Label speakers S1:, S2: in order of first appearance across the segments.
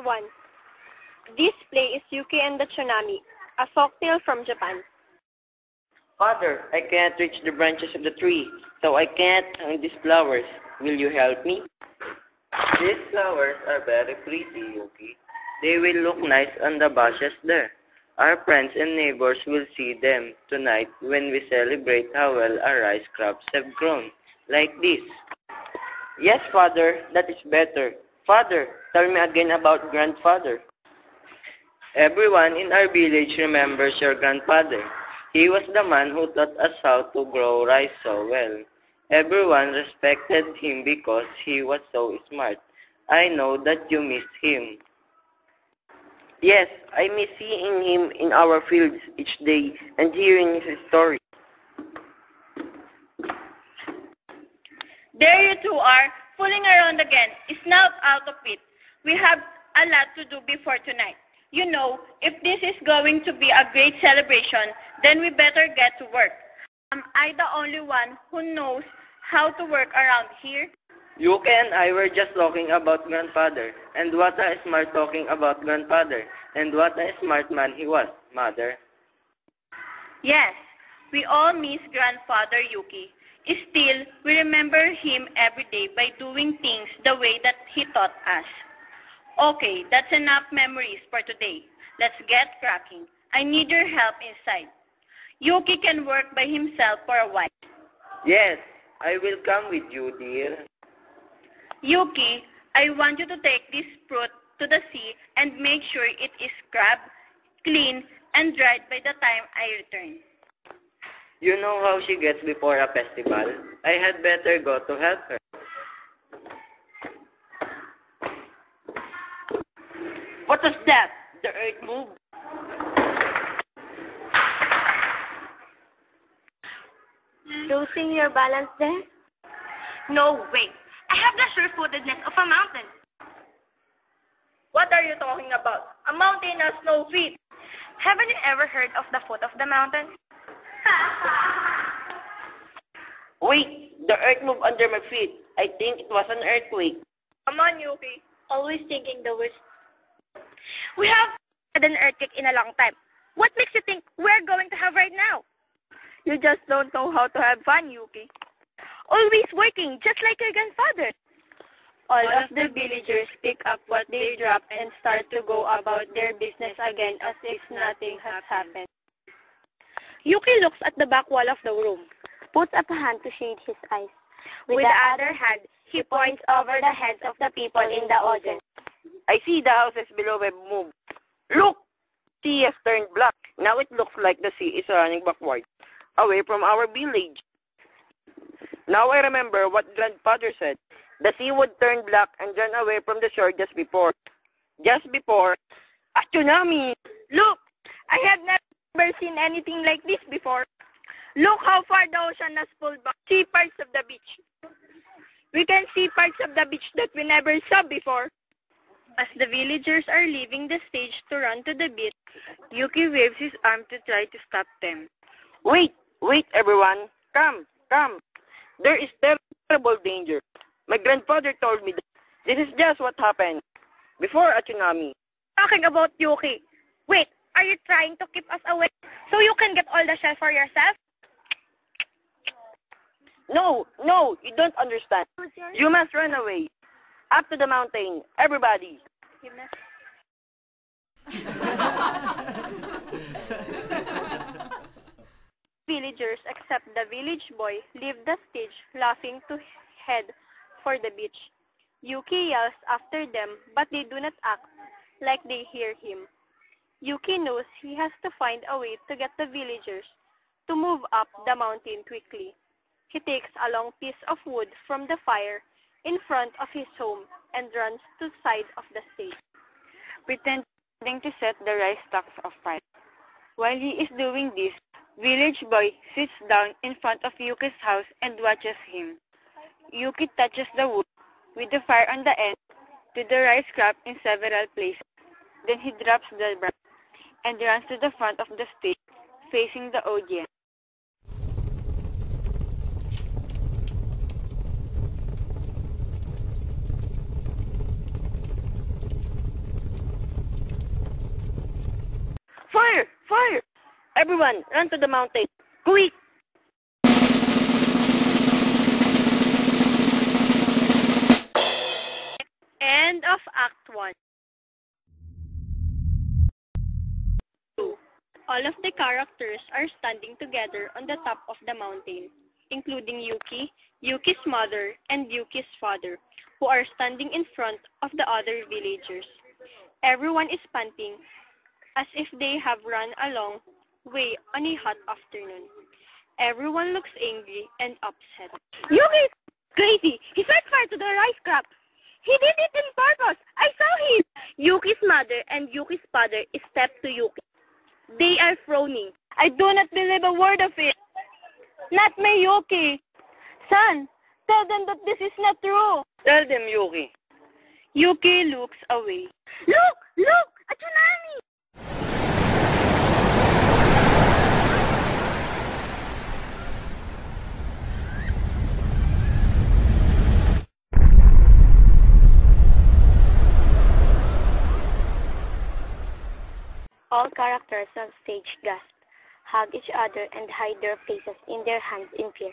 S1: 1. This play is Yuki and the Tsunami, a folktale from Japan.
S2: Father, I can't reach the branches of the tree, so I can't hang these flowers. Will you help me? These flowers are very pretty, Yuki. They will look nice on the bushes there. Our friends and neighbors will see them tonight when we celebrate how well our rice crops have grown, like this. Yes, Father, that is better. Father, tell me again about grandfather. Everyone in our village remembers your grandfather. He was the man who taught us how to grow rice so well. Everyone respected him because he was so smart. I know that you miss him. Yes, I miss seeing him in our fields each day and hearing his story.
S1: There you two are, fooling around again. Snap out of it. We have a lot to do before tonight. You know, if this is going to be a great celebration, then we better get to work. Am I the only one who knows how to work around here?
S2: Yuki and I were just talking about grandfather, and what a smart talking about grandfather, and what a smart man he was, Mother.
S1: Yes, we all miss Grandfather Yuki. Still, we remember him every day by doing things the way that he taught us. Okay, that's enough memories for today. Let's get cracking. I need your help inside. Yuki can work by himself for a while.
S2: Yes, I will come with you, dear.
S1: Yuki, I want you to take this fruit to the sea and make sure it is scrubbed, clean, and dried by the time I return.
S2: You know how she gets before a festival? I had better go to help her. What was that? The earth moved.
S1: Losing your balance there? No, wait. I have the sure-footedness of a mountain. What are you talking about? A mountain has no feet. Haven't you ever heard of the foot of the mountain?
S2: Wait, the earth moved under my feet. I think it was an earthquake.
S1: Come on, Yuki. Always thinking the worst. We have had an earthquake in a long time. What makes you think we're going to have right now? You just don't know how to have fun, Yuki. Always working, just like your grandfather. All of the villagers pick up what they drop and start to go about their business again as if nothing has happened. Yuki looks at the back wall of the room, puts up a hand to shade his eyes. With the other hand, he points over the heads of the people in the audience.
S2: I see the houses below have moved. Look! Sea has turned black. Now it looks like the sea is running backward, away from our village. Now I remember what grandfather said. The sea would turn black and run away from the shore just before. Just before. A tsunami!
S1: Look! I have never seen anything like this before. Look how far the ocean has pulled back. See parts of the beach. We can see parts of the beach that we never saw before. As the villagers are leaving the stage to run to the beach, Yuki waves his arm to try to stop them.
S2: Wait! Wait, everyone! Come! Come! There is terrible danger. My grandfather told me that this is just what happened before a tsunami.
S1: Talking about Yuki. Wait, are you trying to keep us away so you can get all the shells for yourself?
S2: No, no, you don't understand. You must run away. Up to the mountain, everybody.
S1: Villagers except the village boy leave the stage laughing to head for the beach. Yuki yells after them, but they do not act like they hear him. Yuki knows he has to find a way to get the villagers to move up the mountain quickly. He takes a long piece of wood from the fire in front of his home and runs to the side of the stage, pretending to set the rice stalks of fire. While he is doing this, village boy sits down in front of Yuki's house and watches him. Yuki touches the wood with the fire on the end to the rice crop in several places. Then he drops the branch and runs to the front of the stage, facing the audience.
S2: Everyone, run to the mountain. Quick!
S1: End of Act 1. 2. All of the characters are standing together on the top of the mountain, including Yuki, Yuki's mother, and Yuki's father, who are standing in front of the other villagers. Everyone is panting, as if they have run a long way on a hot afternoon. Everyone looks angry and upset. Yuki is crazy! He set fire to the rice crop! He did it on purpose! I saw him! Yuki's mother and Yuki's father stepped to Yuki. They are frowning. I do not believe a word of it! Not my Yuki! Son, tell them that this is not true!
S2: Tell them, Yuki.
S1: Yuki looks away. Look! Look! A tsunami! All characters on stage gasp, hug each other, and hide their faces in their hands in fear.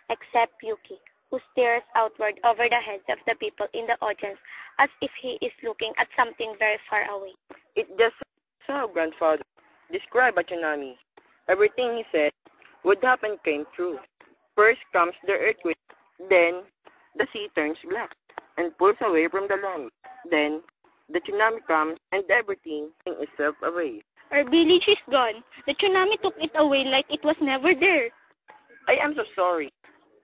S1: Except Yuki, who stares outward over the heads of the people in the audience as if he is looking at something very far away.
S2: It just so, grandfather. Describe a tsunami. Everything he said would happen came true. First comes the earthquake, then the sea turns black and pulls away from the land. Then the tsunami comes and everything is swept away.
S1: Our village is gone. The tsunami took it away like it was never there.
S2: I am so sorry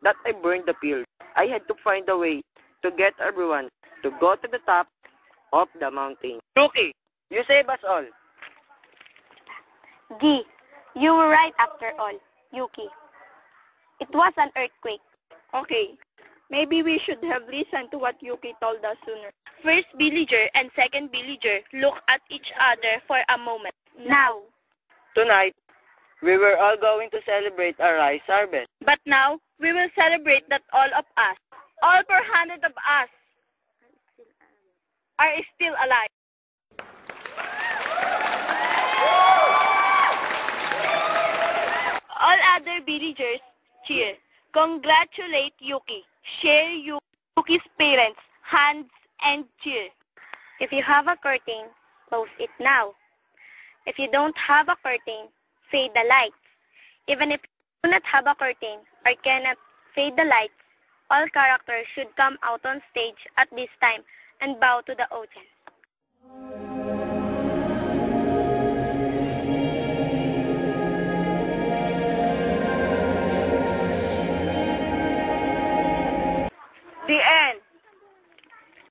S2: that I burned the field. I had to find a way to get everyone to go to the top of the mountain. Yuki, you save us all.
S1: Gi, you were right after all, Yuki. It was an earthquake. Okay, maybe we should have listened to what Yuki told us sooner. First villager and second villager look at each other for a moment. Now.
S2: Tonight, we were all going to celebrate our rice harvest.
S1: But now, we will celebrate that all of us, all 400 of us, are still alive. All other villagers cheer. Congratulate Yuki. Share Yuki's parents' hands and cheer. If you have a curtain, close it now. If you don't have a curtain, fade the lights. Even if you do not have a curtain or cannot fade the lights, all characters should come out on stage at this time and bow to the audience.